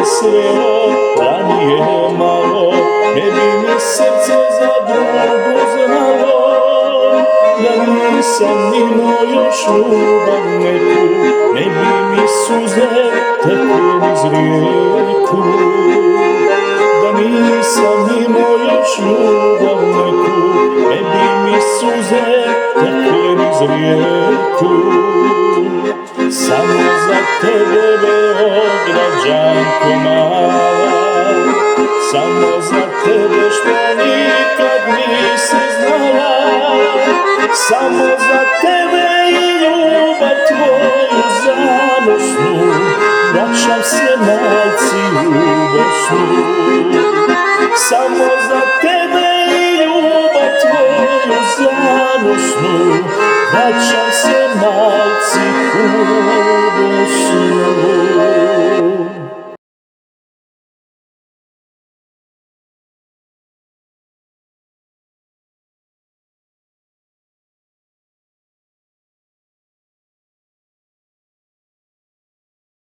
sreo ranije malo, ne bi mi srce za drugu znalo. Da nisam imao još ljubav neku, ne bi mi suze tekle niz rijeku. Da nisam imao još ljubav neku, ne bi mi suze tekle niz rijeku. Samo za tebe, Beograđanko mala, samo za tebe što nikad nisi znala. Samo za tebe i ljubav tvoju zanosnu, vraćam se majci u Bosnu. Samo za tebe i ljubav tvoju zanosnu, vraćam se majci u Bosnu.